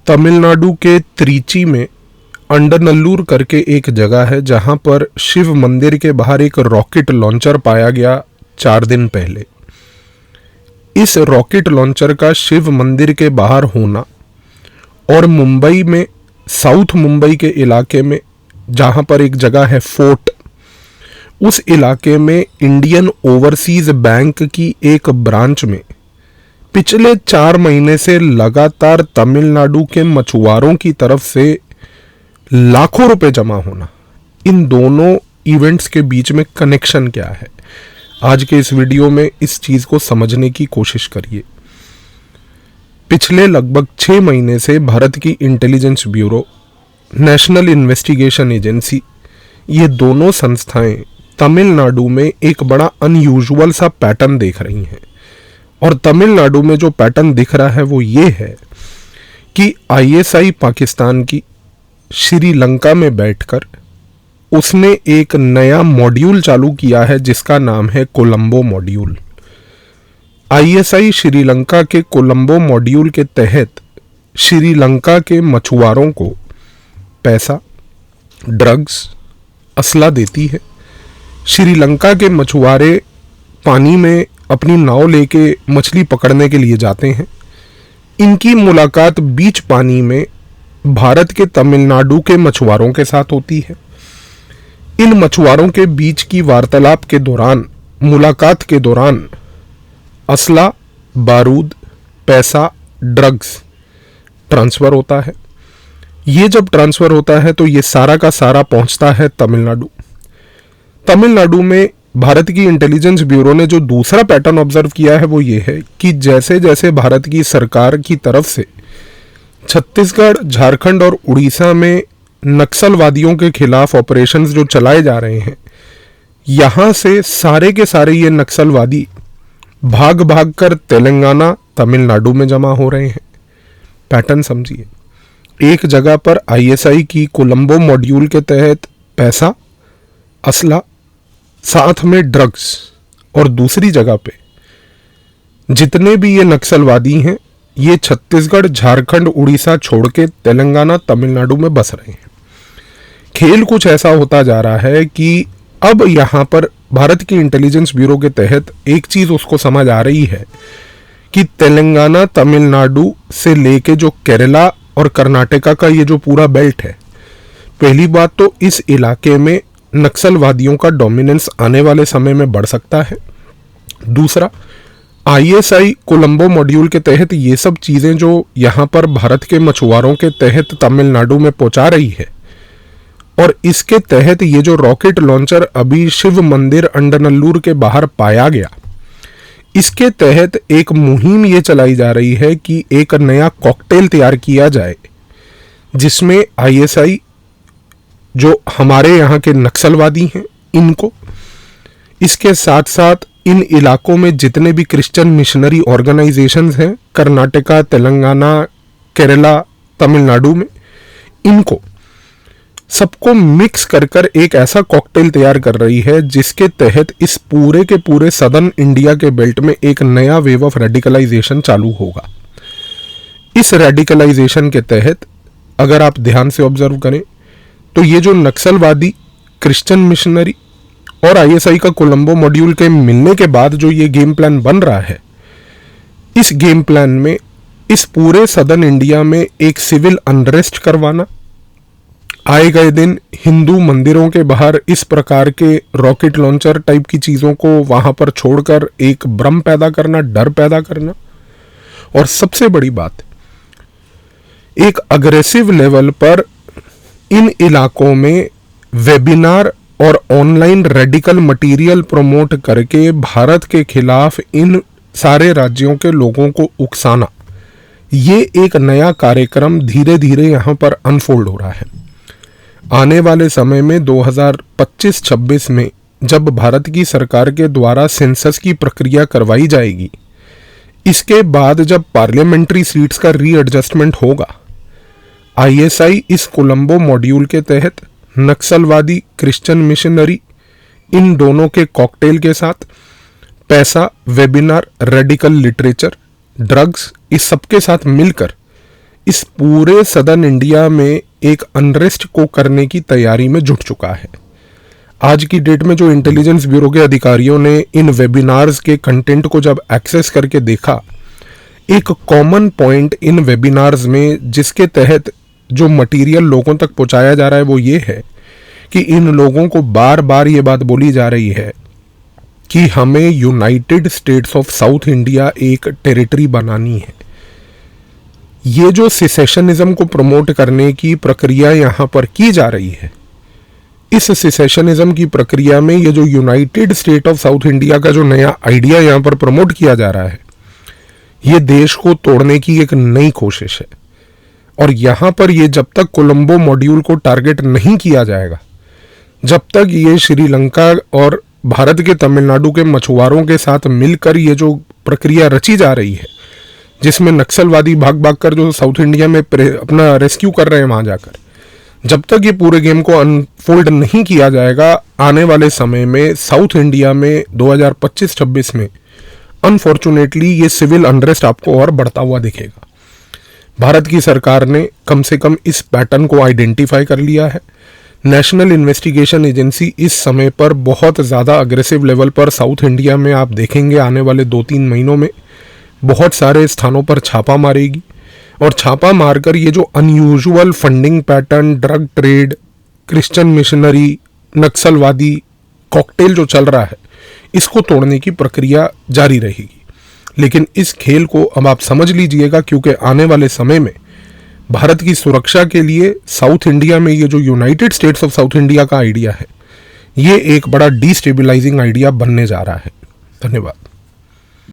तमिलनाडु के त्रिची में अंडरनल्लूर करके एक जगह है जहां पर शिव मंदिर के बाहर एक रॉकेट लॉन्चर पाया गया 4 दिन पहले। इस रॉकेट लॉन्चर का शिव मंदिर के बाहर होना और मुंबई में, साउथ मुंबई के इलाके में जहां पर एक जगह है फोर्ट, उस इलाके में इंडियन ओवरसीज बैंक की एक ब्रांच में पिछले 4 महीने से लगातार तमिलनाडु के मछुआरों की तरफ से लाखों रुपए जमा होना, इन दोनों इवेंट्स के बीच में कनेक्शन क्या है? आज के इस वीडियो में इस चीज को समझने की कोशिश करिए। पिछले लगभग 6 महीने से भारत की intelligence bureau, national investigation agency, ये दोनों संस्थाएं तमिलनाडु में एक बड़ा अनयूजुअल सा पैटर्न देख रही हैं। और तमिलनाडु में जो पैटर्न दिख रहा है वो ये है कि आईएसआई पाकिस्तान की श्रीलंका में बैठकर उसने एक नया मॉड्यूल चालू किया है जिसका नाम है कोलंबो मॉड्यूल। आईएसआई श्रीलंका के कोलंबो मॉड्यूल के तहत श्रीलंका के मछुआरों को पैसा, ड्रग्स, असला देती है। श्रीलंका के मछुआरे पानी में अपनी नाव लेके मछली पकड़ने के लिए जाते हैं। इनकी मुलाकात बीच पानी में भारत के तमिलनाडु के मछुआरों के साथ होती है। इन मछुआरों के बीच की वार्तालाप के दौरान, मुलाकात के दौरान असला, बारूद, पैसा, ड्रग्स ट्रांसफर होता है। ये जब ट्रांसफर होता है तो ये सारा का सारा पहुंचता है तमिलनाडु। तमिलनाडु में भारत की इंटेलिजेंस ब्यूरो ने जो दूसरा पैटर्न ऑब्जर्व किया है वो ये है कि जैसे जैसे भारत की सरकार की तरफ से छत्तीसगढ़, झारखंड और उड़ीसा में नक्सलवादियों के खिलाफ ऑपरेशंस जो चलाए जा रहे हैं, यहां से सारे के सारे ये नक्सलवादी भाग भाग कर तेलंगाना, तमिलनाडु में जमा हो रहे हैं। पैटर्न समझिए, एक जगह पर आईएसआई की कोलंबो मॉड्यूल के तहत पैसा, असला, साथ में ड्रग्स, और दूसरी जगह पे जितने भी ये नक्सलवादी हैं ये छत्तीसगढ़, झारखंड, उड़ीसा छोड़ के तेलंगाना, तमिलनाडु में बस रहे हैं। खेल कुछ ऐसा होता जा रहा है कि अब यहां पर भारत की इंटेलिजेंस ब्यूरो के तहत एक चीज उसको समझ आ रही है कि तेलंगाना, तमिलनाडु से लेके जो केरला और कर्नाटका का ये जो पूरा बेल्ट है, पहली बात तो इस इलाके में नक्सलवादियों का डोमिनेंस आने वाले समय में बढ़ सकता है। दूसरा, आईएसआई कोलंबो मॉड्यूल के तहत ये सब चीजें जो यहां पर भारत के मछुआरों के तहत तमिलनाडु में पहुंचा रही है, और इसके तहत ये जो रॉकेट लॉन्चर अभी शिव मंदिर अंडरनल्लूर के बाहर पाया गया, इसके तहत एक मुहिम ये चलाई जा रही है कि एक नया कॉकटेल तैयार किया जाए जिसमें आईएसआई जो हमारे यहाँ के नक्सलवादी हैं इनको, इसके साथ साथ इन इलाकों में जितने भी क्रिश्चियन मिशनरी ऑर्गेनाइजेशंस हैं, कर्नाटका, तेलंगाना, केरला, तमिलनाडु में, इनको सबको मिक्स कर कर एक ऐसा कॉकटेल तैयार कर रही है जिसके तहत इस पूरे के पूरे सदर्न इंडिया के बेल्ट में एक नया वेव ऑफ रेडिकलाइजेशन चालू होगा। इस रेडिकलाइजेशन के तहत अगर आप ध्यान से ऑब्जर्व करें तो ये जो नक्सलवादी, क्रिश्चियन मिशनरी और आईएसआई का कोलंबो मॉड्यूल के मिलने के बाद जो ये गेम प्लान बन रहा है, इस गेम प्लान में इस पूरे सदर्न इंडिया में एक सिविल अनरेस्ट करवाना, आए गए दिन हिंदू मंदिरों के बाहर इस प्रकार के रॉकेट लॉन्चर टाइप की चीज़ों को वहां पर छोड़कर एक भ्रम पैदा करना, डर पैदा करना, और सबसे बड़ी बात, एक अग्रेसिव लेवल पर इन इलाकों में वेबिनार और ऑनलाइन रेडिकल मटेरियल प्रमोट करके भारत के खिलाफ इन सारे राज्यों के लोगों को उकसाना, ये एक नया कार्यक्रम धीरे धीरे यहाँ पर अनफोल्ड हो रहा है। आने वाले समय में 2025-26 में जब भारत की सरकार के द्वारा सेंसस की प्रक्रिया करवाई जाएगी, इसके बाद जब पार्लियामेंट्री सीट्स का रीएडजस्टमेंट होगा, आईएसआई इस कोलंबो मॉड्यूल के तहत नक्सलवादी, क्रिश्चियन मिशनरी, इन दोनों के कॉकटेल के साथ पैसा, वेबिनार, रेडिकल लिटरेचर, ड्रग्स, इस सब के साथ मिलकर इस पूरे सदर्न इंडिया में एक अनरेस्ट को करने की तैयारी में जुट चुका है। आज की डेट में जो इंटेलिजेंस ब्यूरो के अधिकारियों ने इन वेबिनार्स के कंटेंट को जब एक्सेस करके देखा, एक कॉमन पॉइंट इन वेबिनार्स में जिसके तहत जो मटेरियल लोगों तक पहुंचाया जा रहा है वो ये है कि इन लोगों को बार बार ये बात बोली जा रही है कि हमें United states of south India एक टेरिटरी बनानी है। ये जो सिसेशनिज्म को प्रमोट करने की प्रक्रिया यहाँ पर की जा रही है, इस सिसेशनिज्म की प्रक्रिया में ये जो United state of south India का जो नया आइडिया यहाँ पर प्रमोट किया जा रहा है, ये देश को तोड़ने की एक नई कोशिश है। और यहाँ पर ये जब तक कोलंबो मॉड्यूल को टारगेट नहीं किया जाएगा, जब तक ये श्रीलंका और भारत के तमिलनाडु के मछुआरों के साथ मिलकर ये जो प्रक्रिया रची जा रही है, जिसमें नक्सलवादी भाग भाग कर जो साउथ इंडिया में अपना रेस्क्यू कर रहे हैं वहां जाकर, जब तक ये पूरे गेम को अनफोल्ड नहीं किया जाएगा, आने वाले समय में साउथ इंडिया में 2025-26 में अनफॉर्चुनेटली ये सिविल अनरेस्ट आपको और बढ़ता हुआ दिखेगा। भारत की सरकार ने कम से कम इस पैटर्न को आइडेंटिफाई कर लिया है। नेशनल इन्वेस्टिगेशन एजेंसी इस समय पर बहुत ज़्यादा अग्रेसिव लेवल पर साउथ इंडिया में आप देखेंगे आने वाले 2-3 महीनों में बहुत सारे स्थानों पर छापा मारेगी, और छापा मारकर ये जो unusual funding pattern, drug trade, Christian missionary, नक्सलवादी कॉकटेल जो चल रहा है, इसको तोड़ने की प्रक्रिया जारी रहेगी। लेकिन इस खेल को अब आप समझ लीजिएगा, क्योंकि आने वाले समय में भारत की सुरक्षा के लिए साउथ इंडिया में ये जो United states of south India का आइडिया है, ये एक बड़ा डिस्टेबलाइजिंग आइडिया बनने जा रहा है। धन्यवाद।